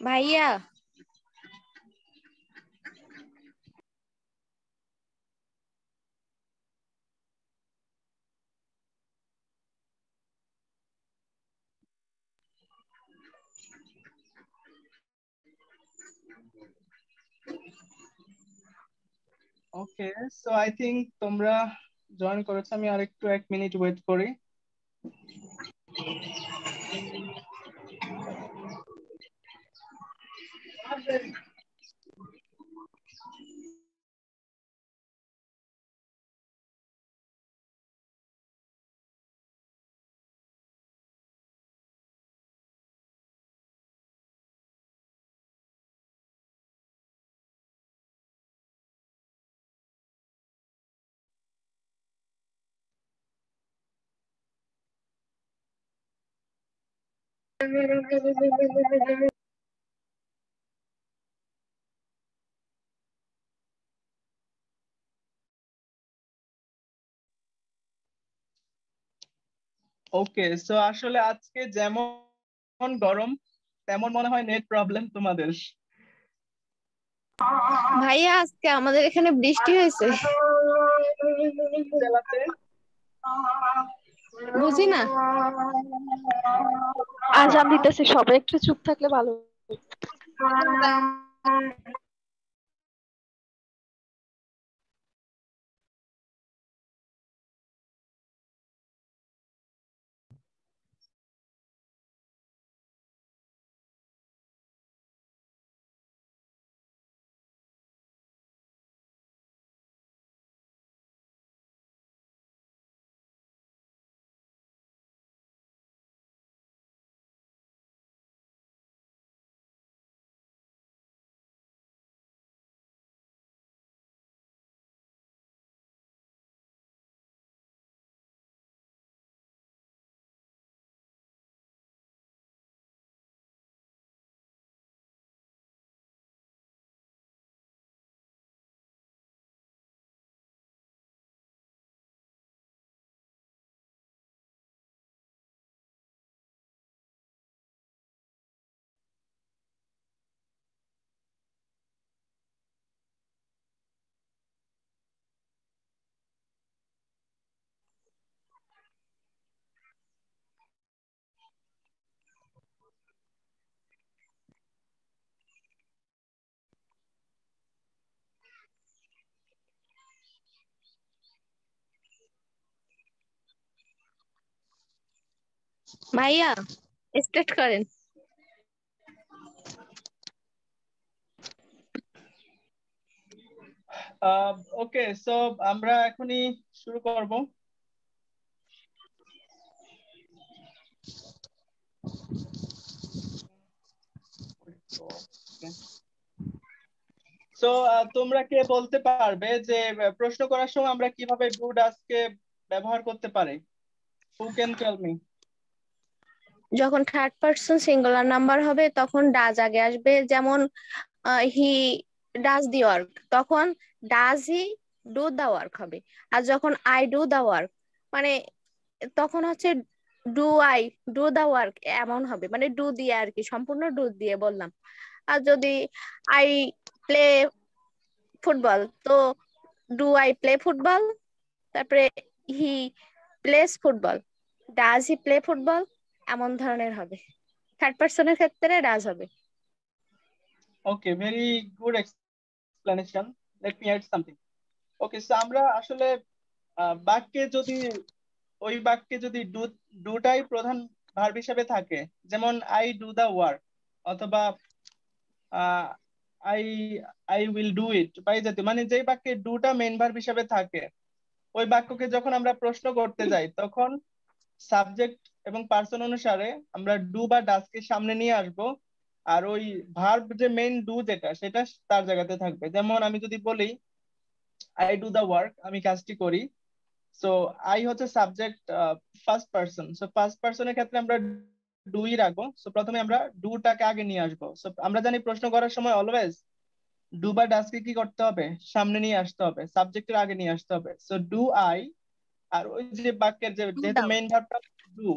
ভাইয়া ওকে, so I think তোমরা join করেছো। আমি আরেকটু 1 মিনিট ওয়েট করি। ওকে, সো আসলে আজকে যেমন গরম তেমন মনে হয় নেট প্রবলেম তোমাদের। ভাইয়া আজকে আমাদের এখানে বৃষ্টি হয়েছে। জেলাতে বুঝি না। আজান দিতেছে, সবাই একটু চুপ থাকলে ভালো। ভাইয়া স্টার্ট করেন। ওকে, সো আমরা এখনই শুরু করব। সো তোমরা কে বলতে পারবে যে প্রশ্ন করার সময় আমরা কিভাবে ডু ডাজকে ব্যবহার করতে পারি? Who can tell me? যখন থার্ড পার্সন সিঙ্গুলার নাম্বার হবে তখন ডাজ আগে আসবে, যেমন হি ডাজ দি ওয়ার্ক, তখন does he do the work হবে। আর যখন আই ডু দা ওয়ার্ক, মানে তখন হচ্ছে do I do the work এমন হবে, মানে ডু দিয়ে আর কি, সম্পূর্ণ ডু দিয়ে বললাম। আর যদি আই প্লে ফুটবল, তো ডু আই প্লে ফুটবল, তারপরে he plays football, does he play football, এমন ধরনের হবে। থার্ড পার্সনের ক্ষেত্রে ডাজ হবে। Okay, very good explanation. Let me add something. Okay, so আমরা আসলে বাক্যে যদি ওই বাক্যে যদি ডুটাই প্রধান ভার্ব হিসেবে থাকে, যেমন আই ডু দা ওয়ার্ক অথবা I I will do it, বা এই জাতীয়, মানে যেই বাক্যে ডুটা মেইন ভার্ব হিসেবে থাকে, ওই বাক্যকে যখন আমরা প্রশ্ন করতে যাই তখন সাবজেক্ট এবং পার্সন অনুসারে আমরা ডু বা ডাজকে সামনে নিয়ে আসব। আর ওই ভার্ব যে মেইন ডু যেটা, সেটা তার জায়গাতে থাকবে। যেমন আমি যদি বলি আই ডু দা ওয়ার্ক, আমি কাজটি করি, সো আই হচ্ছে subject first person, so first পার্সনের ক্ষেত্রে আমরা ডুই রাখবো। সো প্রথমে আমরা ডুটাকে আগে নিয়ে আসবো। সো আমরা জানি প্রশ্ন করার সময় অলওয়েজ ডু বা ডাজকে কি করতে হবে, সামনে নিয়ে আসতে হবে, সাবজেক্টের আগে নিয়ে আসতে হবে। সো ডু আই, আর ওই যে বাক্যের ডু যেহেতু দাও। মেইন ভার্বটা ডু,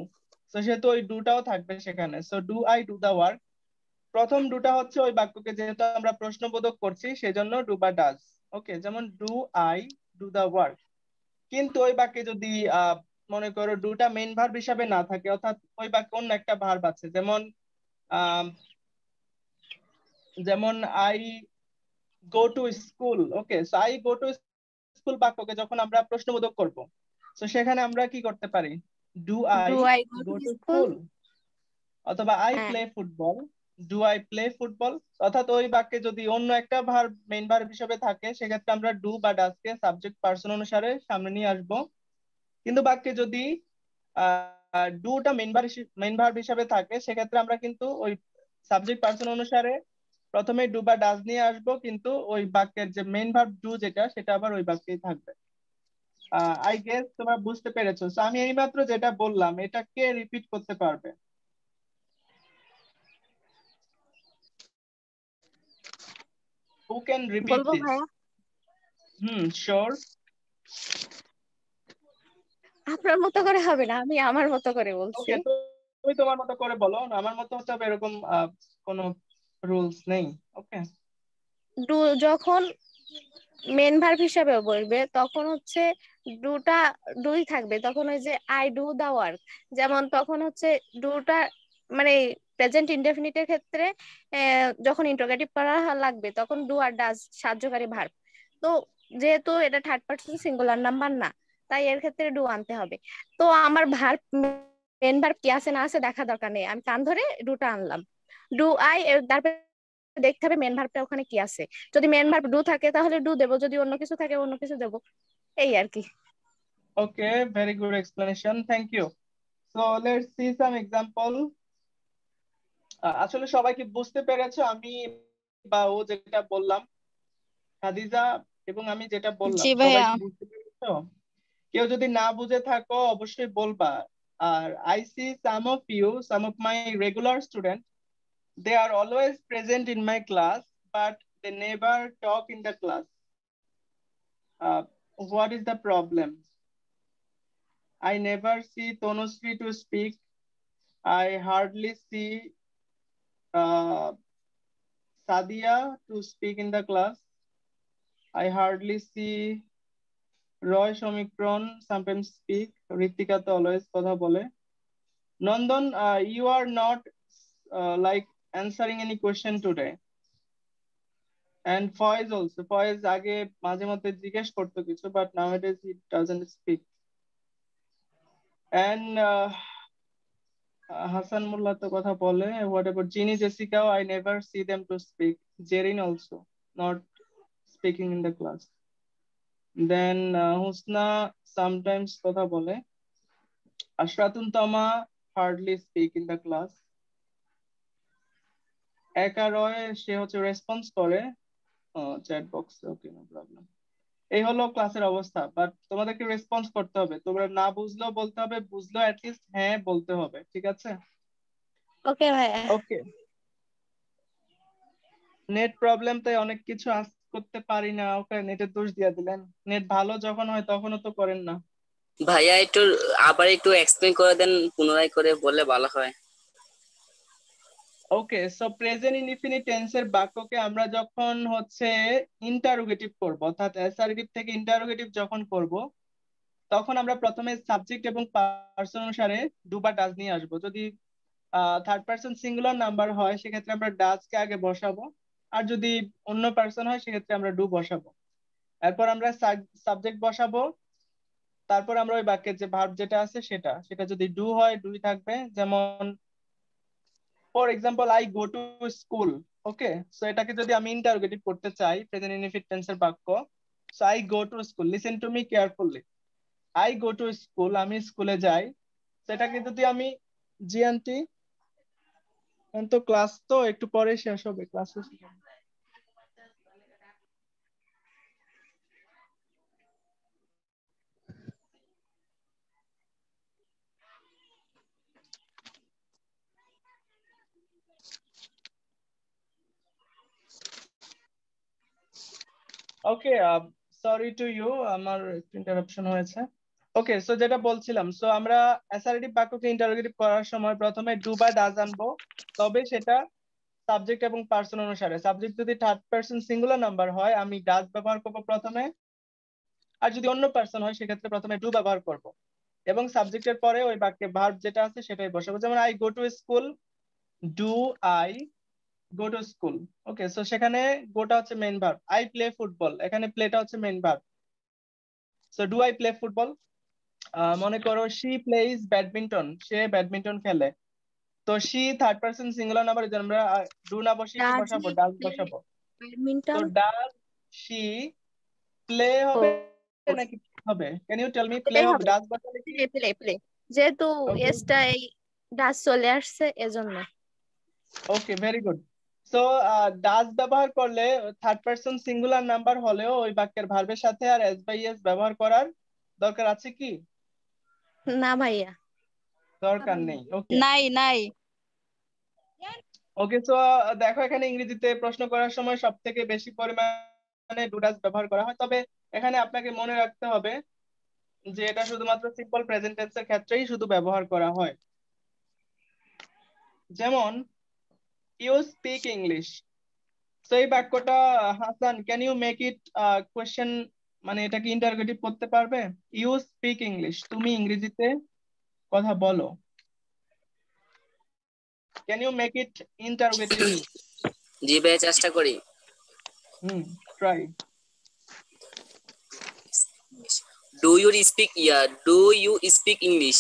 তো সেহেতু ওই ডুটাও থাকবে সেখানে। So do I do the work, প্রথম ডুটা হচ্ছে ওই বাক্যকে যেহেতু আমরা প্রশ্নবোধক করছি সেজন্য ডু বা ডাজ। ওকে, যেমন do I do the work. কিন্তু ওই বাক্যে যদি মনে করো ডুটা মেইন ভার্ব হিসাবে না থাকে, অর্থাৎ ওই বাক্যে অন্য একটা ভার্ব আছে, যেমন আহ, যেমন I go to school. Okay, so I go to school বাক্যকে যখন আমরা প্রশ্নবোধক করব, তো সেখানে আমরা কি করতে পারি? Do I do I go go to to school? School, অথবা আই হ্যাঁ। Play football, do I play football. অর্থাৎ ওই বাক্যে যদি অন্য একটা ভার্ব মেইন ভার্ব হিসেবে থাকে সেক্ষেত্রে আমরা ডু বা ডাজ কে সাবজেক্ট পার্সন অনুসারে সামনে নিয়ে আসবো। কিন্তু বাক্যে যদি ডুটা মেইন ভার্ব হিসেবে থাকে সেক্ষেত্রে আমরা কিন্তু ওই সাবজেক্ট পার্সন অনুসারে প্রথমে ডু বা ডাজ নিয়ে আসবো, কিন্তু ওই বাক্যের যে মেইন ভার্ব ডু যেটা সেটা আবার ওই বাক্যেই থাকবে। আই গেস তোমরা বুঝতে পেরেছো। So, আমি এইমাত্র যেটা বললাম এটা কে রিপিট করতে পারবে? হু ক্যান রিপিট বলবো দিস? ভাইয়া? শিওর। আপনার মতো করে হবে না, আমি আমার মতো করে বলছি। ওকে, তুমি তোমার মতো করে বলো, আমার মতো হতে হবে এরকম কোনো রুলস নেই। ওকে। ডু যখন মেন ভার্ব হিসাবে বলবে তখন হচ্ছে ডুটা ডুই থাকবে, তখন ওই যে আই ডু দা ওয়ার্ক, যেমন তখন হচ্ছে ডুটা মানে প্রেজেন্ট ইনডেফিনিটের ক্ষেত্রে যখন ইন্টারোগেটিভ করা লাগবে তখন ডু আর ডাজ সাহায্যকারী ভার্ব। তো যেহেতু এটা থার্ড পারসন সিঙ্গুলার নাম্বার না, তাই এর ক্ষেত্রে ডু আনতে হবে। তো আমার ভার্ব মেন ভার্ব কি আছে না আছে দেখা দরকার নেই, আমি কান ধরে ডুটা আনলাম। ডু আই, তারপরে দেখতে হবে মেন ভার্বটা ওখানে কি আছে। যদি মেন ভার্ব ডু থাকে তাহলে ডু দেবো, যদি অন্য কিছু থাকে অন্য কিছু দেবো, এই আর কি। Okay, very good explanation, thank you. So let's see some example. আসলে সবাই কি বুঝতে পেরেছো আমি বা ও যেটা বললাম? খাদিজা এবং আমি যেটা বললাম জি সবাই ভাইয়া। কি বুঝতে পেরেছো? কেউ যদি না বুঝে থাকো অবশ্যই বলবা। আর I see some of my regular student, they are always present in my class but they never talk in the class. What is the problem? I never see Tanushree to speak. I hardly see uh, Sadia to speak in the class. I hardly see Roy Shomikron sometimes speak. Ritika to always কথা বলে. Nandan, you are not like answering any question today. And Faiz also. Faiz আগে মাঝে মধ্যে জিজ্ঞেস করতো কিছু, but nowadays he doesn't speak. And Hassan Mullah তো কথা বলে. What about Ginny, Jessica? I never see them to speak. Jerin also not speaking in the class. Then Husna sometimes কথা বলে. Ashratun Tama hardly speak in the class. Eka Roy সে হচ্ছে response করে chat বক্সে। ওকে, no problem. এই হলো ক্লাসের অবস্থা, but তোমাদেরকে রেসপন্স করতে হবে। তোমরা না বুঝলেও বলতে হবে, বুঝলেও অ্যাটলিস্ট হ্যাঁ বলতে হবে, ঠিক আছে? ওকে ভাইয়া। ওকে। নেট প্রবলেম তাই অনেক কিছু আজ করতে পারি না। ওকে, নেটের দোষ দিয়ে দিলেন। নেট ভালো যখন হয় তখনও তো করেন না। ভাইয়া একটু আবার একটু এক্সপ্লেন করে দেন, পুনরায় করে বললে ভালো হয়। ওকে, সো প্রেজেন্ট ইনডিফিনিট টেন্সের বাক্যকে আমরা যখন হচ্ছে ইন্টারোগেটিভ করব, অর্থাৎ অ্যাসার্টিভ থেকে ইন্টারোগেটিভ যখন করব, তখন আমরা প্রথমে সাবজেক্ট এবং পার্সন অনুসারে ডু বা ডাজ নিয়ে আসবো। যদি থার্ড পার্সন সিঙ্গুলার নাম্বার হয় সেক্ষেত্রে আমরা ডাজ কে আগে বসাবো, আর যদি অন্য পার্সন হয় সেক্ষেত্রে আমরা ডু বসাবো। এরপর আমরা সাবজেক্ট বসাবো, তারপর আমরা ওই বাক্যের যে ভার্ব যেটা আছে সেটা সেটা যদি ডু হয় ডুই থাকবে। যেমন for example I go to school. Okay, so এটাকে যদি আমি ইন্টারোগেটিভ করতে চাই প্রেজেন্ট ইনডিফিনিট টেন্সের বাক্য, so I go to school, listen to me carefully. I go to school, আমি স্কুলে যাই। সেটাকে যদি আমি জি আন্টি, তো ক্লাস তো একটু পরে শেষ হবে, ক্লাস শেষ হবে। ওকে, সরি টু ইউ, আমার একটু ইন্টারাপশন হয়েছে। ওকে, সো যেটা বলছিলাম, সো আমরা অ্যাসার্টিভ বাক্যকে ইন্টারোগেটিভ করার সময় প্রথমে ডু বা ডাজ আনবো, তবে সেটা সাবজেক্ট এবং পার্সন অনুসারে। সাবজেক্ট যদি থার্ড পারসন সিঙ্গুলার নাম্বার হয় আমি ডাজ ব্যবহার করব প্রথমে, আর যদি অন্য পার্সন হয় সেক্ষেত্রে প্রথমে ডু ব্যবহার করব, এবং সাবজেক্টের পরে ওই বাক্যে ভার্ব যেটা আছে সেটাই বসাবো। যেমন I go to school, do I go to school. Okay, so সেখানে গোটা হচ্ছে main verb, I play football, এখানে প্লেটা হচ্ছে main verb. So do I play football. মনে করো she plays badminton, say badminton খেলে। তো she third person singular number, আমরা ডু না বসিয়ে কি ডাজ বসাবো? হি ডাজ প্লে বসাবো। তো ব্যাডমিন্টন? ডাজ শি প্লে ও, হবে নাকি হবে? Can you tell me? Play play হবে, হবে। ডাজ বসালে কি? প্লে প্লে প্লে, যেহেতু ওকে, এসটা এই ডাজ চলে আসছে এজন্য। ওকে, ভেরি গুড। সো ডাজ ব্যবহার করলে থার্ড পারসন সিঙ্গুলার নাম্বার হলেও ওই বাক্যের ভার্বের সাথে আর এস বাই এস ব্যবহার করার দরকার আছে কি? না ভাইয়া। দরকার নেই। ওকে, নাই নাই। ওকে, সো দেখো এখানে ইংরেজিতে প্রশ্ন করার সময় সব থেকে বেশি পরিমাণে ডু ডাজ ব্যবহার করা হয়, তবে এখানে আপনাকে মনে রাখতে হবে যে এটা শুধুমাত্র সিম্পল প্রেজেন্ট টেন্সের ক্ষেত্রেই শুধু ব্যবহার করা হয়। যেমন ইউ স্পিক ইংলিশ। তো এই বাক্যটা Hasan, can you make it question, মানে এটা কি ইন্টারোগেটিভ করতে পারবে? ইউ স্পিক ইংলিশ, তুমি ইংরেজিতে কথা বলো। Can you make it interrogative? জি ভাইয়া, চেষ্টা করি। Try. Do you speak English?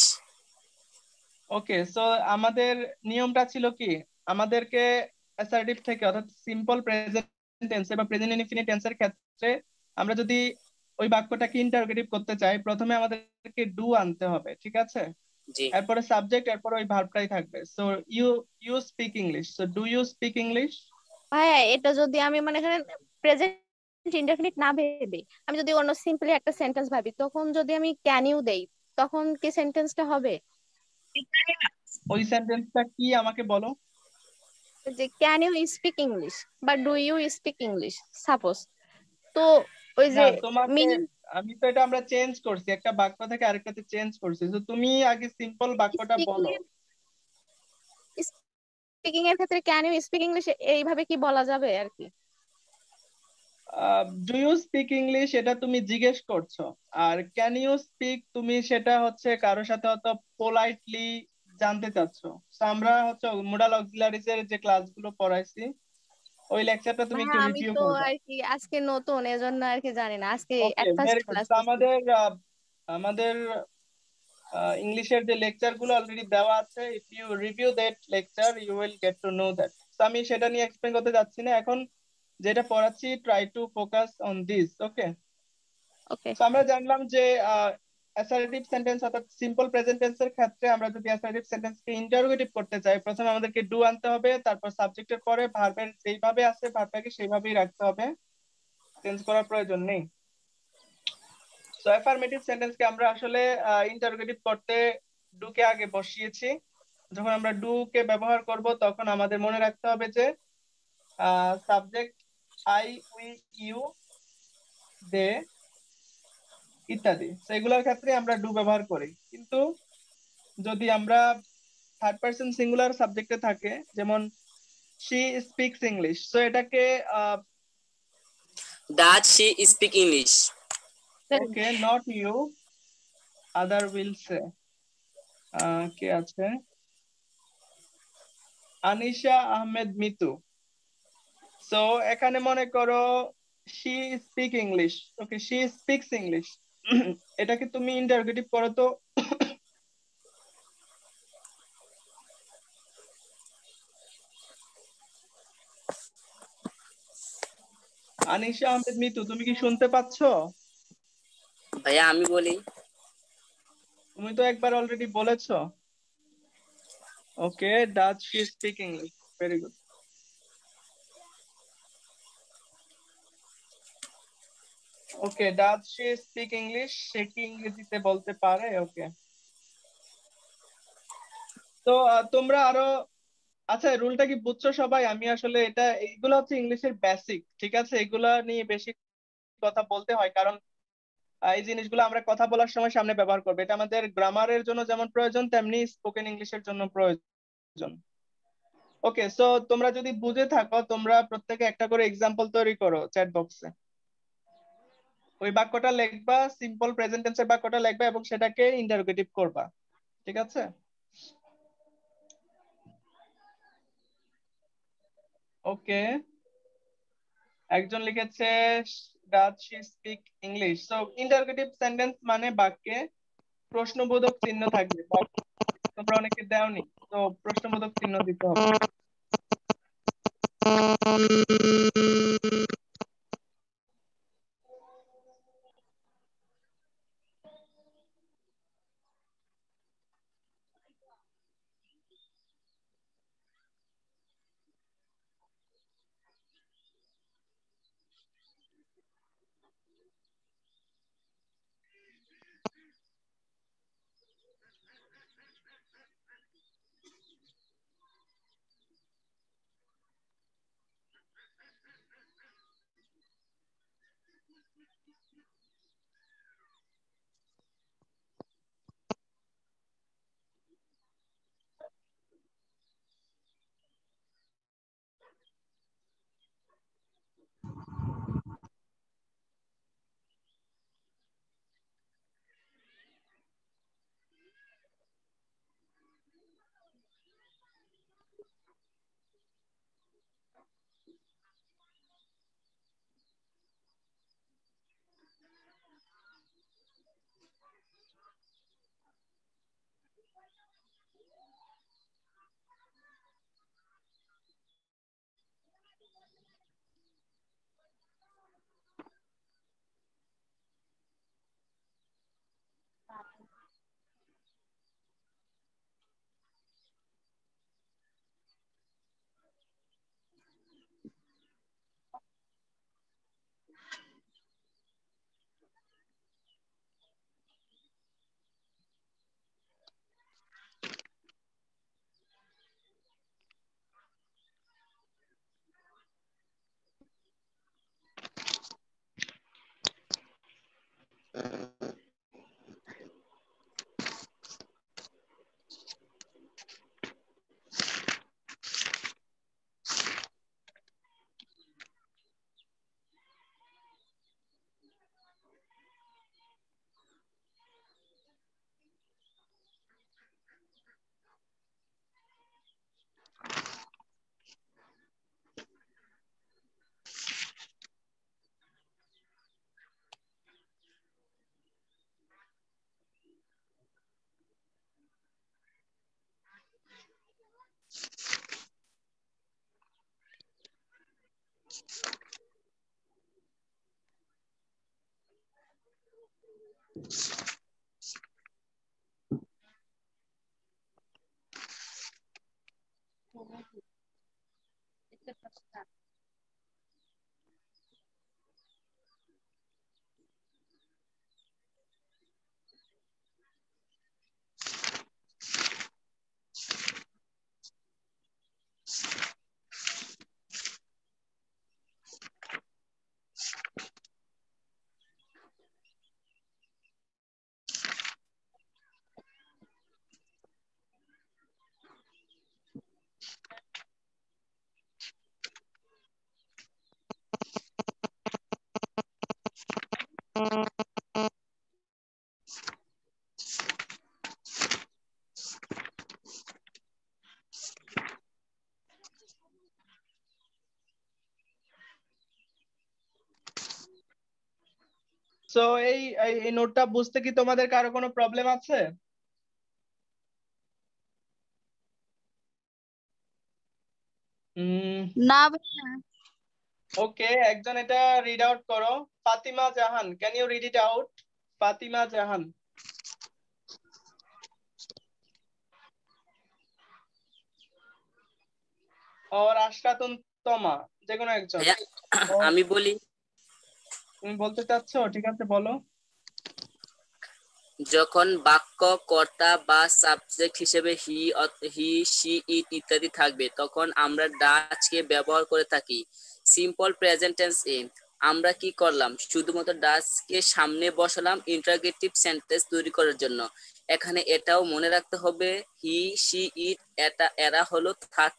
Okay, so আমাদের নিয়মটা ছিল কি, আমাদেরকে অ্যাসার্টিভ থেকে অর্থাৎ সিম্পল প্রেজেন্ট টেন্সে বা প্রেজেন্ট ইনডিফিনিট টেন্সের ক্ষেত্রে আমরা যদি ওই বাক্যটাকে ইন্টারোগেটিভ করতে চাই প্রথমে আমাদেরকে ডু আনতে হবে, ঠিক আছে? জি। এরপরে সাবজেক্ট, এরপরে ওই ভার্বটাই থাকবে। So you you speak English, so do you speak English? ভাইয়া এটা যদি আমি মানে এখানে প্রেজেন্ট ইনডেফিনিট না ভেবে আমি যদি অন্য সিম্পলি একটা সেন্টেন্স ভাবি, তখন যদি আমি ক্যান ইউ দেই তখন কি সেন্টেন্সটা হবে? ওই সেন্টেন্সটা কি আমাকে বলো। যে ক্যান ইউ স্পিক ইংলিশ বা do you speak English suppose, তো ওই না, যে তোমাকে, মিনিং আমি তো এটা আমরা চেঞ্জ করছি, একটা বাক্য থেকে আরেকটাতে চেঞ্জ করছি, তো তুমি আগে সিম্পল বাক্যটা স্পিকিং বলো। এর স্পিকিং এর ক্ষেত্রে ক্যান ইউ স্পিক ইংলিশ এইভাবে কি বলা যাবে আর কি? ডু ইউ স্পিক ইংলিশ এটা তুমি জিজ্ঞেস করছো, আর ক্যান ইউ স্পিক তুমি সেটা হচ্ছে কারোর সাথে হয়তো পোলাইটলি জানতে চাচ্ছো। তো আমরা হচ্ছে মোডাল অক্সিলারিজ এর যে ক্লাসগুলো পড়াইছি ওই লেকচারটা তুমি ভাইয়া একটু আমি রিভিউ তো করবে। আর কি আজকে নতুন এজন্য আর কি জানি না, আজকে okay, at first very good. Class তো দিচ্ছি। আমাদের ইংলিশের যে লেকচার গুলো অলরেডি দেওয়া আছে, if you review that lecture you will get to know that. তো আমি সেটা নিয়ে এক্সপ্লেন করতে যাচ্ছি না এখন, যেটা পড়াচ্ছি try to focus on this. Okay, okay. তো আমরা জানলাম যে অ্যাসার্টিভ সেন্টেন্স অর্থাৎ সিম্পল প্রেজেন্ট টেন্সের ক্ষেত্রে আমরা যদি অ্যাসার্টিভ সেন্টেন্সকে ইন্টারোগেটিভ করতে চাই প্রথমে আমাদেরকে ডু আনতে হবে, তারপর সাবজেক্টের পরে ভার্বের যেইভাবে আছে ভার্বটাকে সেইভাবেই রাখতে হবে, চেঞ্জ করার প্রয়োজন নেই। সো অ্যাফার্মেটিভ সেন্টেন্সকে আমরা আসলে ইন্টারোগেটিভ করতে ডু কে আগে বসিয়েছি। যখন আমরা ডু কে ব্যবহার করব তখন আমাদের মনে রাখতে হবে যে সাবজেক্ট আই, উই, ইউ, দে ইত্যাদি, সেগুলোর ক্ষেত্রে আমরা ডু ব্যবহার করি। কিন্তু যদি আমরা থার্ড পারসন সিঙ্গুলার সাবজেক্টে থাকে, যেমন শি স্পিক্স ইংলিশ, সো এটাকে does she speak English? Okay, not you, other will say. কে আছে? আনিশা আহমেদ মিতু। সো এখানে মনে করো she speak English, okay, she speaks English, এটাকে তুমি ইন্টারোগেটিভ করো তো। আনিশা আহমেদ মিতু, তুমি কি শুনতে পাচ্ছো? ভাইয়া আমি বলি। তুমি তো একবার অলরেডি বলেছো। Okay, does she speak English? Very good. Okay, does she speak English, সে কি ইংরেজিতে বলতে পারে? ওকে, তো তোমরা আরো, আচ্ছা রুলটা কি বুঝছো সবাই? আমি আসলে এটা, এইগুলো হচ্ছে ইংলিশের বেসিক, ঠিক আছে? এগুলা নিয়ে বেশি কথা বলতে হয় কারণ এই জিনিসগুলো আমরা কথা বলার সময় সামনে ব্যবহার করবো, এটা আমাদের গ্রামারের জন্য যেমন প্রয়োজন তেমনি স্পোকেন ইংলিশের জন্য প্রয়োজন। ওকে, সো তোমরা যদি বুঝে থাকো তোমরা প্রত্যেকে একটা করে এক্সাম্পল তৈরি করো চ্যাট বক্সে। ওই বাক্যটা লিখবা, সিম্পল প্রেজেন্ট টেন্সের বাক্যটা লিখবা এবং সেটাকে ইন্টারোগেটিভ করবা, ঠিক আছে? ওকে, একজন লিখেছে does she speak English. So interrogative sentence মানে বাক্যে প্রশ্নবোধক চিহ্ন থাকবে, তোমরা অনেকে দেওনি, তো প্রশ্নবোধক চিহ্ন দিতে হবে। সো এই এই নোটটা বুঝতে কি তোমাদের কারো কোনো প্রবলেম আছে? না ওকে, একজন এটা রিড আউট করো। Fatima Jahan, can you read it out? Fatima Jahan और আশরাতুন তমা, যে কোনো একজন। ভাইয়া, আমি বলি। তুমি বলতে চাচ্ছো, ঠিক আছে বলো। যখন বাক্য কর্তা বা সাবজেক্ট হিসেবে হি সি ইট ইত্যাদি থাকবে তখন আমরা ডাচ কে ব্যবহার করে থাকি সিম্পল প্রেজেন্ট টেন্স এ। আমরা কি করলাম, শুধুমাত্র ডাচ কে সামনে বসালাম ইন্টারোগেটিভ সেন্টেন্স তৈরি করার জন্য। এখানে এটাও মনে রাখতে হবে হি সি ইট এরা হলো থার্ড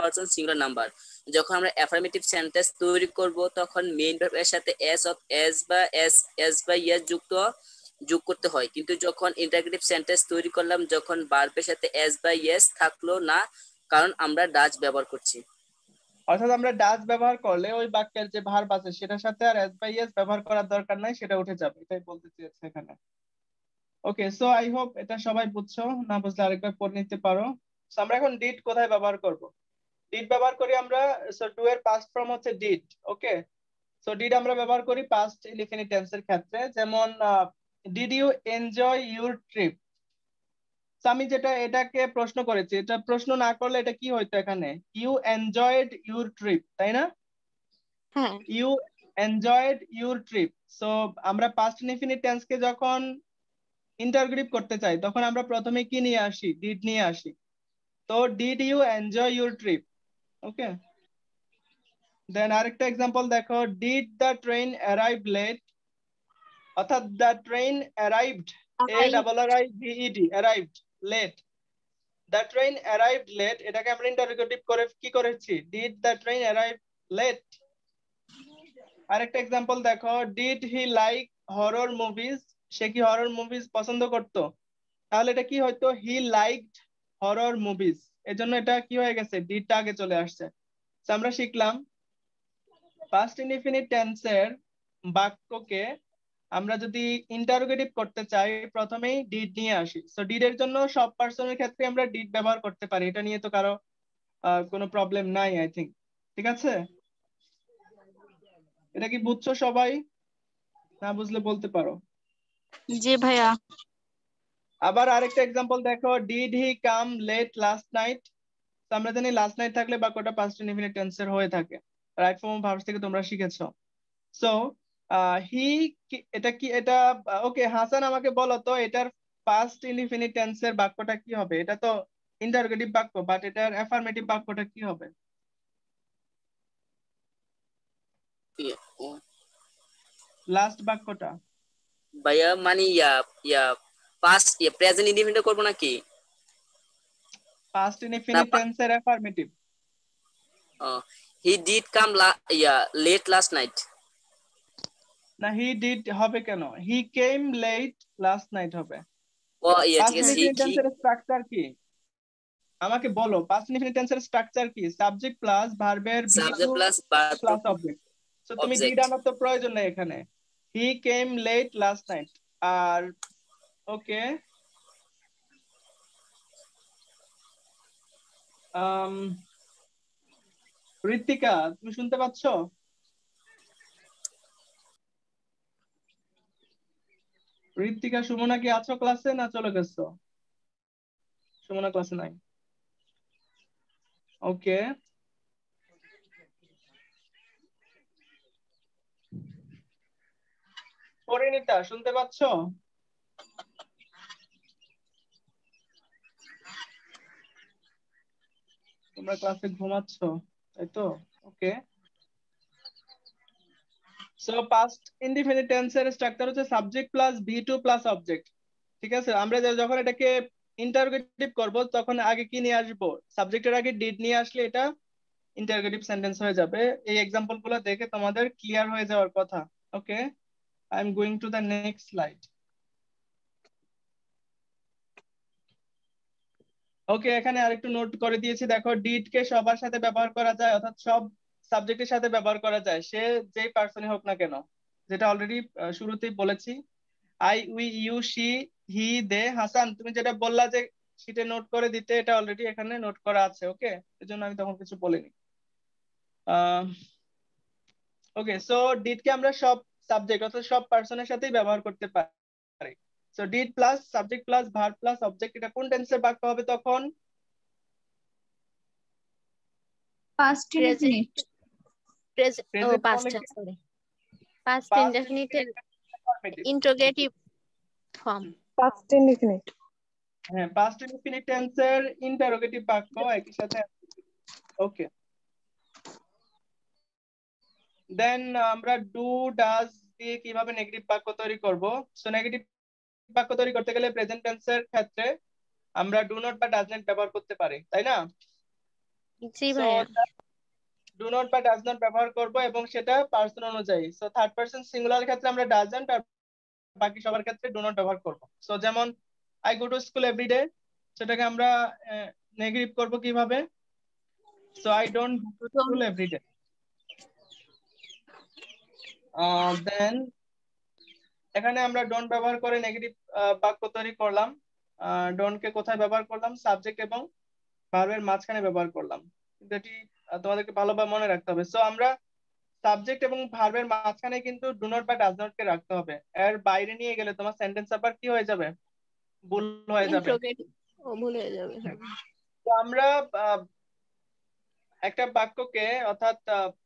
পারসন সিঙ্গুলার নাম্বার। যখন আমরা অ্যাফার্মেটিভ সেন্টেন্স তৈরি করব তখন মেইন ভার্ব এর সাথে এস বা এস বা ইয়েস যোগ করতে হয়, কিন্তু যখন ইন্টারগেটিভ সেন্টেন্স তৈরি করলাম যখন ভার্বের সাথে এস বা ইয়েস থাকলো না, কারণ আমরা ডাজ ব্যবহার করছি। অর্থাৎ আমরা ডাজ ব্যবহার করলে ওই বাক্যের যে ভার্ব আছে সেটার সাথে আর এস বাই এস ব্যবহার করার দরকার নাই, সেটা উঠে যাবে, এটাই বলতে চেয়েছে এখানে। ওকে, সো আই হোপ এটা সবাই বুঝছো, না বুঝলে আরেকবার পড়ে নিতে পারো। So, আমরা এখন ডিড কোথায় ব্যবহার করব? ডিড ব্যবহার করি আমরা, সো ডু এর পাস্ট ফর্ম হচ্ছে ডিড। ওকে, সো ডিড আমরা ব্যবহার করি পাস্ট ইনডিফিনিট টেন্সের ক্ষেত্রে, যেমন did you enjoy your trip. আমি যেটা এটাকে প্রশ্ন করেছি, এটা প্রশ্ন না করলে এটা কি হইতো এখানে, ইউ এনজয়েড ইউর ট্রিপ, তাই না? হ্যাঁ, you enjoyed your trip. So আমরা পাস্ট ইনডিফিনিট টেন্স কে যখন ইন্টারগ্রেটিভ করতে চাই তখন আমরা প্রথমে কি নিয়ে আসি, ডিড নিয়ে আসি। তো did you enjoy your trip. Okay, then আরেকটা এক্সাম্পল দেখো, did the train arrive late, অর্থাৎ the train arrived, ARRIVED, arrived late. The train arrived late, এটাকে আমরা ইন্টারোগেটিভ করে কি করেছি, did the train arrive late. আরেকটা এক্সাম্পল দেখো, did he like horror movies, সে কি হরর মুভিজ পছন্দ করতো? তাহলে এটা কি হয়তো, হি লাইকড হরর মুভিজ, এজন্য এটা কি হয়ে গেছে, ডিডটা আগে চলে আসছে। তো আমরা শিখলাম পাস্ট ইনডিফিনিট টেন্সের বাক্যকে আমরা যদি ইন্টারোগেটিভ করতে চাই প্রথমেই ডিড নিয়ে আসি। সো ডিড এর জন্য সব পার্সনের ক্ষেত্রে আমরা ডিড ব্যবহার করতে পারি, এটা নিয়ে তো কারো কোনো প্রবলেম নাই আই থিঙ্ক। ঠিক আছে, এটা কি বুঝছো সবাই? না বুঝলে বলতে পারো। জি ভাইয়া। আবার আরেকটা এক্সাম্পল দেখো, did he come late last night. আমরা জানি লাস্ট নাইট থাকলে বাক্যটা পাস্ট ইনডিফিনিট টেন্সের হয়ে থাকে, রাইট ফর্ম অফ ভার্বস থেকে তোমরা শিখেছো। সো হি, এটা কি, এটা ওকে হাসান আমাকে বলো তো এটার পাস্ট ইনডিফিনিট টেন্সের বাক্যটা কি হবে? এটা তো ইন্টারোগেটিভ বাক্য, বাট এটার অ্যাফার্মেটিভ বাক্যটা কি হবে? লাস্ট বাক্যটা ভাইয়া মানে yeah yeah past present indefinite করব নাকি? পাস্ট ইনডিফিনিট টেন্সের affirmative. He did come late last night. না, হি ডিড হবে কেন, he came late last night হবে। ও ইয়া পাস্ট ঠিক আছে, ইনডিফিনিট টেন্সের স্ট্রাকচার কি আমাকে বলো, পাস্ট ইনডিফিনিট টেন্সের স্ট্রাকচার কি? সাবজেক্ট প্লাস ভার্বের ভি2 subject plus verb plus object. So তুমি ডিড অবজেক্ট। আনার তো প্রয়োজন নেই এখানে, হি কেম লেট লাস্ট নাইট। আর ওকে, ঋত্বিকা তুমি শুনতে পাচ্ছ? ঋত্বিকা, সুমনা কি আছো ক্লাসে না চলে গেছো? সুমনা ক্লাসে নাই। ওকে, পরিণীতা শুনতে পাচ্ছ? তোমরা ক্লাসে ঘুমাচ্ছ তাই তো? ওকে, সো পাস্ট ইনডিফিনিট টেন্সের স্ট্রাকচার হচ্ছে সাবজেক্ট প্লাস ভি2 প্লাস অবজেক্ট। ঠিক আছে, আমরা যখন এটাকে ইন্টারোগেটিভ করব তখন আগে কি নিয়ে আসবো, সাবজেক্টের আগে ডিড নিয়ে আসলে এটা ইন্টারোগেটিভ সেন্টেন্স হয়ে যাবে। এই এক্সাম্পল গুলো দেখে তোমাদের ক্লিয়ার হয়ে যাওয়ার কথা। Okay, I am going to the next slide. Okay, এখানে আরেকটু নোট করে দিয়েছি, দেখো ডিড কে সবার সাথে ব্যবহার করা যায়, অর্থাৎ সব সাবজেক্টের সাথে ব্যবহার করা যায়, সে যেই পার্সনই হোক না কেন, যেটা অলরেডি শুরুতেই বলেছি। আই, উই, ইউ, শি, হি, দে। হাসান তুমি যেটা বললা যে শিটে নোট করে দিতে, এটা অলরেডি এখানে নোট করা আছে। ওকে, এজন্য আমি তখন কিছু বলিনি। ওকে, সো ডিড কে আমরা সব সাবজেক্ট অর্থাৎ সব পার্সনের সাথেই ব্যবহার করতে পারি। So did plus subject plus verb plus object, এটা কোন টেন্সের বাক্য হবে তখন? Past indefinite. প্রেজেন্ট পাস্ট, হলে কি? সরি, পাস্ট পাস্ট ইনডেফিনিটের indefinite. Interrogative form. Past indefinite. হ্যাঁ, পাস্ট ইনডিফিনিট টেন্সের ইন্টারোগেটিভ বাক্য একই সাথে। ওকে, দেন আমরা ডু ডাজ দিয়ে কিভাবে নেগেটিভ বাক্য তৈরি করব? সো নেগেটিভ বাক্য তৈরি করতে গেলে প্রেজেন্ট টেন্সের ক্ষেত্রে আমরা ডু নট বা ডাজ নট ব্যবহার করতে পারি, তাই না? জি সো ভাইয়া। ডু নট বা ডাজ নট ব্যবহার করব এবং সেটা পার্সন অনুযায়ী। সো থার্ড পারসন সিঙ্গুলার ক্ষেত্রে আমরা ডাজন্ট, আর বাকি সবার ক্ষেত্রে ডু নট ব্যবহার করব। সো যেমন I go to school everyday, সেটাকে আমরা নেগেটিভ করব কিভাবে? So I don't go to school everyday. Then এখানে আমরা ডোন্ট ব্যবহার করে নেগেটিভ বাক্য তৈরি করলাম। ডোন্ট কে কোথায় ব্যবহার করলাম? সাবজেক্ট এবং ভার্বের মাঝখানে ব্যবহার করলাম। কিন্তু এটি তোমাদেরকে ভালোভাবে মনে রাখতে হবে। সো আমরা সাবজেক্ট এবং ভার্বের মাঝখানে কিন্তু ডু নট বা ডাজ নট কে রাখতে হবে। এর বাইরে নিয়ে গেলে তোমার সেন্টেন্স আবার কি হয়ে যাবে? ভুল হয়ে যাবে। ইন্ট্রোগেটিভ ও ভুলে যাবে। তো আমরা আহ, একটা বাক্যকে অর্থাৎ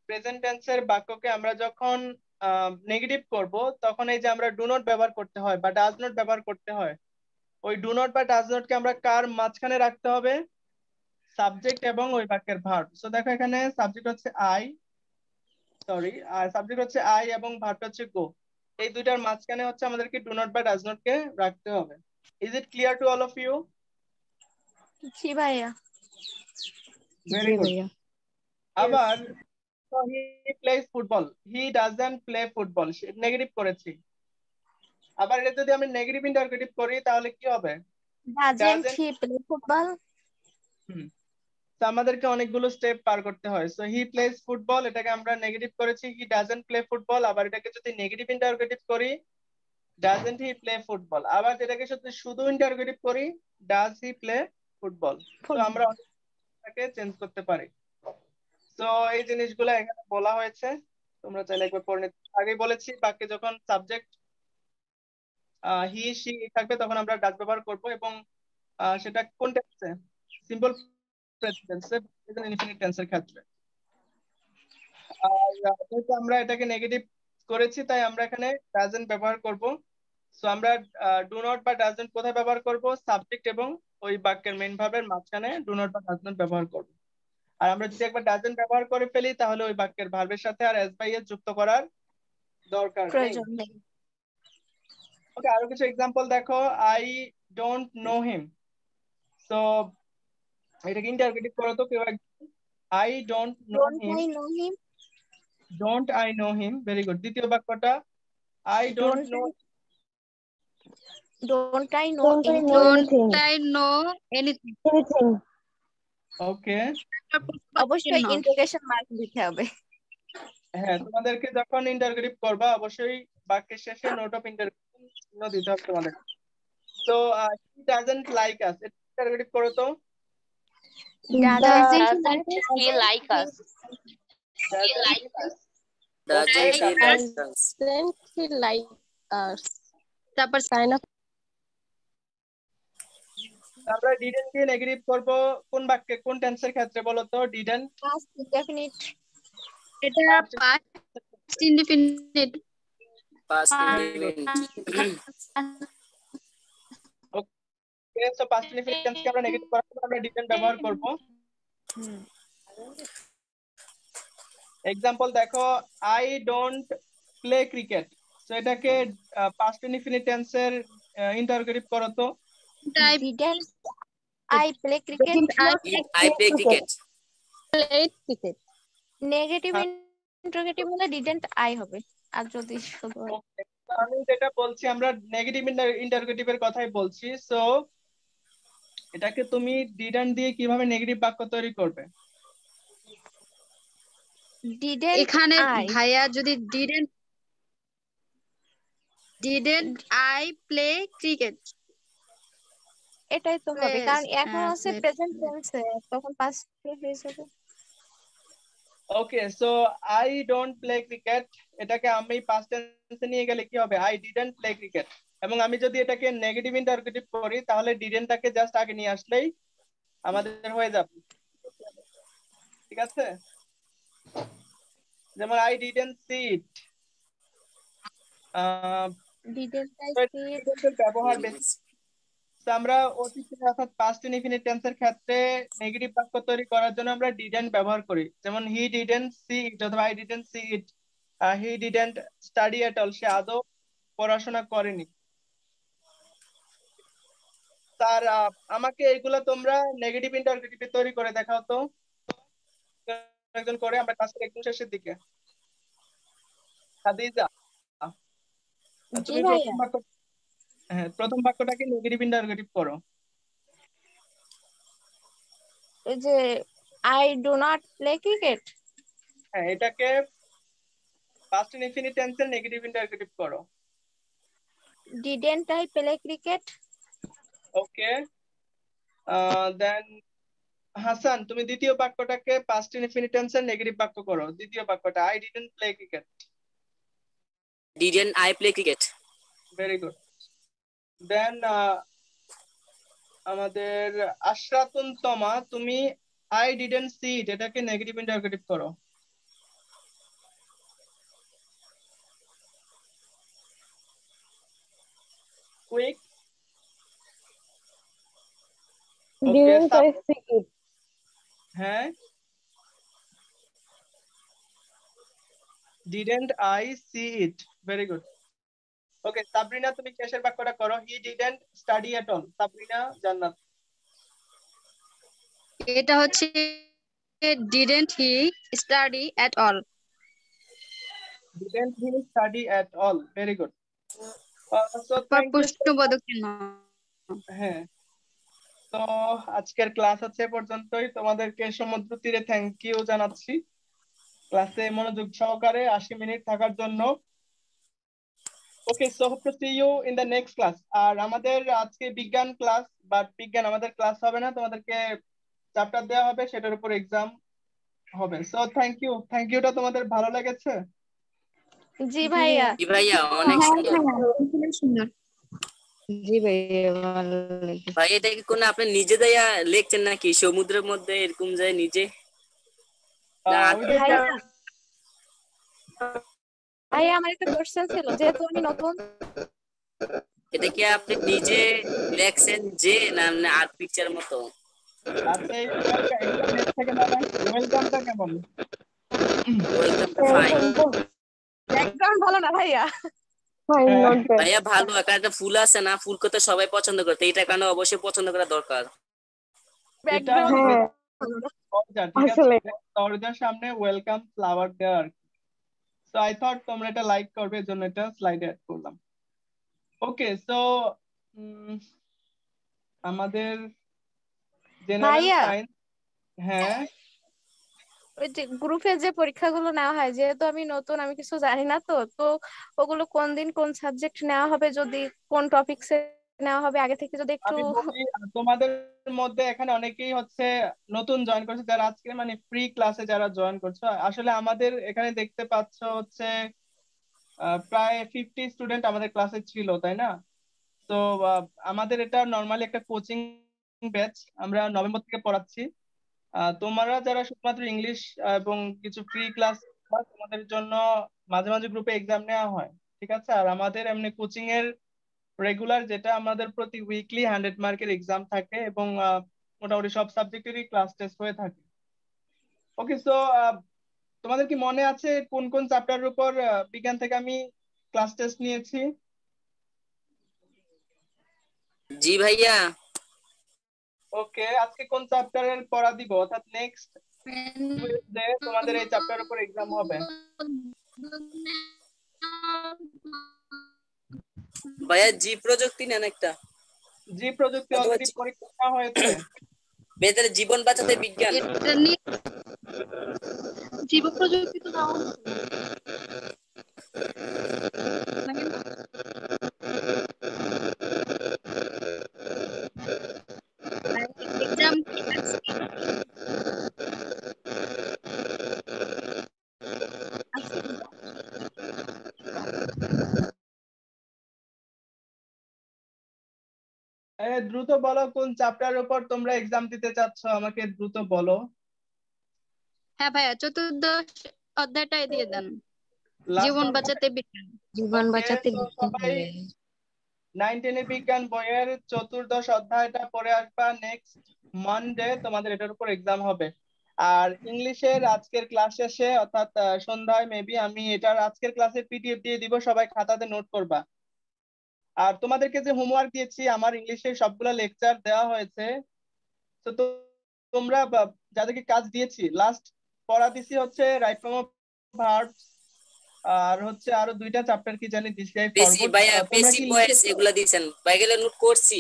প্রেজেন্ট টেন্সের বাক্যকে আমরা যখন নেগেটিভ করব, তখন এই যে আমরা ডু নট ব্যবহার করতে হয় বা ডাজ নট ব্যবহার করতে হয়। ওই ডু নট বা ডাজ নট কে আমরা কার মাঝখানে রাখতে হবে? সাবজেক্ট এবং ওই বাক্যের ভার্ব। সো দেখো এখানে সাবজেক্ট হচ্ছে আই, সরি, আর সাবজেক্ট হচ্ছে আই এবং ভার্বটা হচ্ছে গো। এই দুইটার মাঝখানে হচ্ছে আমাদেরকে ডু নট বা ডাজ নট কে রাখতে হবে। Is it clear to all of you? জি ভাইয়া। Very good. আবার he plays football, he doesn't play football, negative করেছি। আবার এটা যদি আমি নেগেটিভ ইন্টারপ্রেটিভ করি তাহলে কি হবে? Doesn't doesn't. He play football? তো আমাদেরকে অনেকগুলো স্টেপ পার করতে হয়। সো হি প্লেস ফুটবল, এটাকে আমরা নেগেটিভ করেছি, হি ডাজন্ট প্লে ফুটবল। আবার এটাকে যদি নেগেটিভ ইন্টারপ্রেটিভ করি, ডাজন্ট হি প্লে ফুটবল। আবার যেটাকে শুধু শুধু ইন্টারপ্রেটিভ করি, ডাজ হি প্লে ফুটবল। তো আমরা অনেকটাকে চেঞ্জ করতে পারি। তো এই জিনিসগুলো এখানে বলা হয়েছে, তোমরা চাইলে একবার পড়ে নিতে। আগে বলেছি বাক্যে যখন সাবজেক্ট হি সি থাকবে তখন আমরা ডাজ ব্যবহার করব, এবং সেটা কোন টেন্সে? সিম্পল প্রেজেন্ট টেন্সে, প্রেজেন্ট ইনফিনিট টেন্সের ক্ষেত্রে। আর যেহেতু আমরা এটাকে নেগেটিভ করেছি, তাই আমরা এখানে ডাজন্ট ব্যবহার করব। সো আমরা ডু নট বা ডাজন্ট কোথায় ব্যবহার করব? সাবজেক্ট এবং ওই বাক্যের মেইন ভার্বের মাঝখানে ডু নট বা ডাজন্ট ব্যবহার করব। আর আমরা যদি একবার ডাজন্ট ব্যবহার করে ফেলি তাহলে ওই বাক্যের ভার্বের সাথে আর এস বাই এস যুক্ত করার দরকার নেই। প্রয়োজন নেই। ওকে, আরো কিছু এক্সাম্পল দেখো। I don't know him. So এটাকে ইন্টারপ্রেটিভ করো তো কেউ একজন। I don't know don't him, I know him? Don't I know him, very good. দ্বিতীয় বাক্যটা I don't don't know. Don't I know Don't I know anything? anything? I know anything? Anything. ওকে, অবশ্যই integration mark দিতে হবে। হ্যাঁ, তোমাদেরকে যখন interrogative করবা অবশ্যই বাক্যের শেষে নোট অফ ইন্টারগ্রেশন দিতে হবে তোমাদের। তো হি ডাজন্ট লাইক আস, এটা ইন্টারগ্রেটিভ করো তো। Doesn't he like us? Okay, Doesn't he like us? doesn't he like us? তারপর আমরা ডিডেন্ট দিয়ে নেগেটিভ করব কোন বাক্যে, কোন টেন্সের ক্ষেত্রে বলো তো? Didn't Past indefinite. এটা past indefinite. Past indefinite. ওকে, সো পাস্ট ইনডিফিনিট টেন্সকে আমরা নেগেটিভ করার জন্য আমরা ডিডেন্ট ব্যবহার করব। এক্সাম্পল দেখো, I don't play cricket. So এটাকে পাস্ট ইনডিফিনিট টেন্সের ইন্টারগ্রেটিভ করো তো। Didn't I play cricket? Didn't I I play cricket. play cricket? Negative interrogative হলে ডিডেন্ট আই হবে। আর যদি শুধু Okay, তো আমি যেটা বলছি আমরা নেগেটিভ ইন্টারগ্রেটিভের কথাই বলছি। সো এটাকে তুমি ডিডন্ট দিয়ে কিভাবে নেগেটিভ বাক্য তৈরি করবে? ডিডেন্ট এখানে আই, ভাইয়া যদি didn't I play cricket? এটাই তো হবে, কারণ এখন Yes, আছে প্রেজেন্ট টেন্সে, তখন পাস্ট হয়ে যাবে। Okay, so I don't play cricket, এটাকে আমি পাস্ট টেন্সে নিয়ে গেলে কি হবে? I didn't play cricket. এবং আমি যদি এটাকে নেগেটিভ ইন্টারগ্রেটিভ করি তাহলে ডিডন্টটাকে জাস্ট আগে নিয়ে আসলেই আমাদের হয়ে যাবে। ঠিক আছে, যেমন I didn't see it. Didn't I see ব্যবহার বেশি। তো আমরা অতীতে অর্থাৎ পাস্ট ইনডিফিনিট টেন্সের ক্ষেত্রে নেগেটিভ বাক্য তৈরি করার জন্য আমরা ডিডন্ট ব্যবহার করি। যেমন হি ডিডন্ট সি ইট অথবা I didn't see it, he didn't study at all, সে আদৌ পড়াশোনা করেনি। তার আমাকে এগুলো তোমরা নেগেটিভ ইন্টারগ্রেটিভ তৈরি করে দেখাও তো। একজন করে আমরা ক্লাসের একদম শেষের দিকে। খাদিজা, জি তুমি ভাইয়া। প্রথম বাক্যটাকে নেগেটিভ ইন্টারোগেটিভ করো। এই যে I do not play cricket, হ্যাঁ, এটাকে পাস্ট ইনফিনিট টেন্সের নেগেটিভ ইন্টারোগেটিভ করো। Didn't I play cricket, okay, then Hasan, তুমি দ্বিতীয় বাক্যটাকে পাস্ট ইনফিনিট টেন্সের নেগেটিভ বাক্য করো। দ্বিতীয় বাক্যটা I didn't play cricket. Didn't I play cricket? Very good. Then আমাদের আশরাতুন তমা, তুমি আই ডিডন্ট সি ইট এটাকে নেগেটিভ ইন্টারোগেটিভ করো। Quick. Okay, Didn't I see it? হ্যাঁ, didn't I see it, very good. ওকে, সাবরিনা, তুমি শেষের বাক্যটা করো। হি didn't study at all. Sabrina, জান্নাত। এটা হচ্ছে didn't he study at all? Didn't he study at all, very good. So পর থ্যাংক ইউ। প্রশ্নবোধক চিহ্ন। হ্যাঁ, তো আজকের ক্লাস হচ্ছে এ পর্যন্তই। তোমাদেরকে সমুদ্র তীরে থ্যাংক ইউ জানাচ্ছি ক্লাসে মনোযোগ সহকারে 80 মিনিট থাকার জন্য। Okay, so hope to see you in the next class. আর আমাদের আজকে বিজ্ঞান ক্লাস, বাট বিজ্ঞান আমাদের ক্লাস হবে না, তোমাদেরকে চ্যাপ্টার দেওয়া হবে, সেটার উপর এক্সাম হবে। সো থ্যাংক ইউটা তোমাদের ভালো লেগেছে? জি ভাইয়া। জি ভাইয়া, অনেক সুন্দর। সুন্দর। জি ভাইয়া, ভালো লেগেছে। ভাই এটা কি কোনো আপনি নিজে যাইয়া লিখছেন নাকি সমুদ্রের মধ্যে এরকম যায় নিজে? না, ভাইয়া ভাইয়া আমার একটা কোশ্চেন ছিল, যেহেতু আমি নতুন, এটা কি আপনি নিজে লেখছেন যে না আর্ট পিকচার মতো? আচ্ছা, এই নেট থেকে দাঁড়ান, ওয়েলকামটা কেমন? Welcome to fine. ব্যাকগ্রাউন্ড ভালো না ভাইয়া। Fine, not bad. ভাইয়া ভালো, একটা ফুল আছে না, ফুল করতে সবাই পছন্দ করতে, এটা কারণে অবশ্যই পছন্দ করা দরকার। এটা ব্যাকগ্রাউন্ড হ্যাঁ, দরজা, ঠিক আছে, আসলে দরজার সামনে ওয়েলকাম ফ্লাওয়ার দেওয়া আর কি। সো আই থট তোমরা এটা লাইক করবে, এজন্য এটা স্লাইডে অ্যাড করলাম। ওকে, সো আমাদের জেনারেল ভাইয়া সায়েন্স, হ্যাঁ ওই যে গ্রুপে যে পরীক্ষাগুলো নেওয়া হয়, যেহেতু আমি নতুন, আমি কিছু জানি না, তো তো ওগুলো কোন দিন কোন সাবজেক্ট নেওয়া হবে, যদি কোন টপিকসে নেওয়া হবে আগে থেকে যদি একটু। আমি বলি, তোমাদের মধ্যে এখানে অনেকেই হচ্ছে নতুন জয়েন করছে, যারা আজকে মানে ফ্রি ক্লাসে যারা জয়েন করছো। আসলে আমাদের এখানে দেখতে পাচ্ছ হচ্ছে প্রায় 50 স্টুডেন্ট আমাদের ক্লাসে ছিল, তাই না? তো আমাদের এটা নর্মালি একটা কোচিং ব্যাচ, আমরা নভেম্বর থেকে পড়াচ্ছি। তোমরা যারা শুধুমাত্র ইংলিশ এবং কিছু ফ্রি ক্লাস, তোমাদের জন্য মাঝে মাঝে গ্রুপে এক্সাম নেওয়া হয়, ঠিক আছে। আর আমাদের এমনি কোচিং এর রেগুলার, যেটা আমাদের প্রতি উইকলি 100 মার্কের এক্সাম থাকে, এবং মোটামুটি সব সাবজেক্টেরই ক্লাস টেস্ট হয়ে থাকে। ওকে, সো তোমাদের কি মনে আছে কোন কোন চ্যাপ্টারের উপর বিজ্ঞান থেকে আমি ক্লাস টেস্ট নিয়েছি? জি ভাইয়া। ওকে, আজকে কোন চ্যাপ্টারের পড়া দিব, অর্থাৎ নেক্সট টুইসডে তোমাদের এই চ্যাপ্টারের উপর এক্সাম হবে। ভাইয়া জি প্রযুক্তি নেন একটা। জি প্রযুক্তি অলরেডি পরীক্ষা নেওয়া হয়েছে। বেদের জীবন বাঁচাতে বিজ্ঞান। এটা নিয়ে জীব প্রযুক্তি তো নাও এক্সাম কি আজকে? দ্রুত বলো কোন চ্যাপ্টারের উপর তোমরা এক্সাম দিতে চাচ্ছ, আমাকে দ্রুত বলো। হ্যাঁ ভাইয়া, চতুর্দশ অধ্যায়টাই দিয়ে দেন, লাস্ট জীবন বাঁচাতে বিজ্ঞান। জীবন বাঁচাতে সবাই 9-10 বিজ্ঞান বইয়ের চতুর্দশ অধ্যায়টা পড়ে আসবা। নেক্সট মানডে তোমাদের এটার উপর এক্সাম হবে। আর ইংলিশের আজকের ক্লাস শেষে, অর্থাৎ সন্ধ্যায় মেবি, আমি এটার আজকের ক্লাসের পিডিএফ দিয়ে দিব, সবাই খাতাতে নোট করবা। আর তোমাদেরকে যে হোমওয়ার্ক দিয়েছি, আমার ইংলিশের সবগুলা লেকচার দেওয়া হয়েছে। তো তোমরা যাদেরকে কাজ দিয়েছি লাস্ট পড়া দিছি হচ্ছে রাইট ফর্ম অফ ভার্বস, আর হচ্ছে আরো 2টা চ্যাপ্টার কি জানি দিছি, আই বেশি ফরগট। ভাইয়া তোমরা বেসিক কি ভয়েস লিখেছো? এগুলা দিয়েছেন ভাই, গেলে নোট করছি।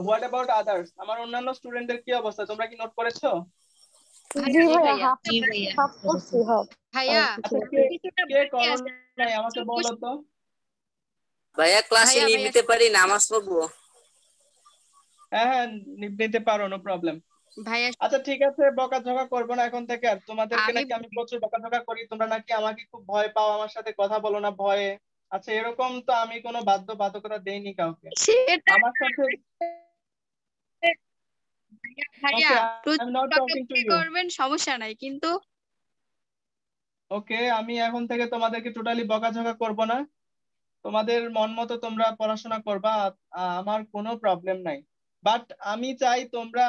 What about others? আমার অন্যান্য স্টুডেন্টদের কি অবস্থা, তোমরা কি নোট করেছো? জি জি ভাইয়া, ভাইয়া, হাফ হাফ করছি, হাফ। ভাইয়া আচ্ছা, কিছুটা কে বাকি করো আছে। নাই আমাকে বলো তো। ভাইয়া ক্লাসে ভাইয়া লিভ ভাইয়া নিতে পারি, নামাজ পড়বো। হ্যাঁ হ্যাঁ, নিতে পারো, নো প্রবলেম। ভাইয়া আচ্ছা ঠিক আছে, বকাঝকা করবো না এখন থেকে আর। তোমাদেরকে আমি নাকি আমি প্রচুর বকাঝকা করি, তোমরা নাকি আমাকে খুব ভয় পাও, আমার সাথে কথা বলো না ভয়ে। আচ্ছা, এরকম তো আমি কোনো বাধ্যবাধকতা দেইনি কাউকে সেটা আমার সাথে। ভাইয়া ওকে, আই এম প্রচুর নট টকিং টু বকাবকি ইউ। করবেন, সমস্যা নাই, কিন্তু ওকে, আমি এখন থেকে তোমাদেরকে টোটালি বকাঝকা করব না। তোমাদের মন মতো তোমরা পড়াশোনা করবা, আমার কোনো প্রবলেম নাই। বাট আমি চাই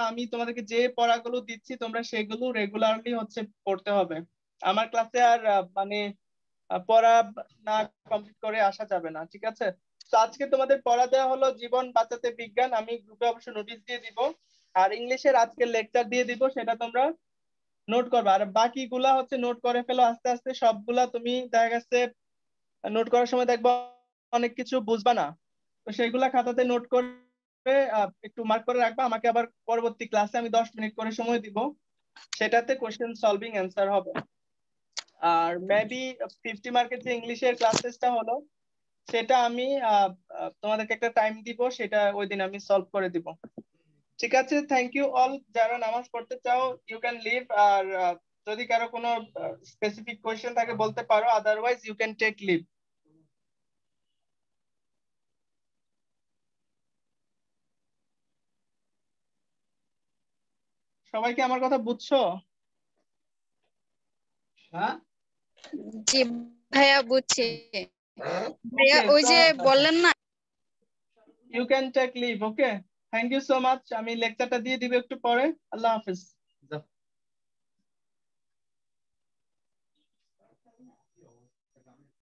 আমি তোমাদেরকে যে পড়াগুলো দিচ্ছি তোমরা সেগুলো রেগুলারলি হচ্ছে পড়তে হবে। আমার ক্লাসে আর মানে পড়া না কমপ্লিট করে আসা যাবে না, ঠিক আছে? তো আজকে তোমাদের পড়া দেওয়া হলো জীবন বাঁচাতে বিজ্ঞান, আমি গ্রুপে অবশ্য নোটিশ দিয়ে দিব। আর ইংলিশের আজকে লেকচার দিয়ে দিব, সেটা তোমরা নোট করবা। আর বাকিগুলা হচ্ছে নোট করে ফেলো আস্তে আস্তে, সবগুলা তুমি দেখা গেছে নোট করার সময় দেখবা অনেক কিছু বুঝবা না, তো সেইগুলা খাতাতে নোট করে একটু মার্ক করে রাখবা। আমাকে আবার পরবর্তী ক্লাসে আমি 10 মিনিট করে সময় দিব, সেটাতে কোশ্চেন সলভিং অ্যান্সার হবে। আর মেবি 50 মার্কের যে ইংলিশের ক্লাস টেস্টটা হলো, সেটা আমি তোমাদেরকে একটা টাইম দিব, সেটা ওই দিন আমি সলভ করে দিব। ঠিক আছে, থ্যাংক ইউ অল। যারা নামাজ পড়তে চাও ইউ ক্যান লিভ। আর যদি কারো কোনো স্পেসিফিক কোয়েশ্চেন থাকে বলতে পারো, otherwise you can take leave. সবাই কি আমার কথা বুঝছো? হ্যাঁ, জি ভাইয়া বুঝছি। ভাইয়া ওকে, ওই তো যে বললেন না, you can take leave. Okay, thank you so much. আমি লেকচারটা দিয়ে দিব একটু পরে। আল্লাহ হাফিজ।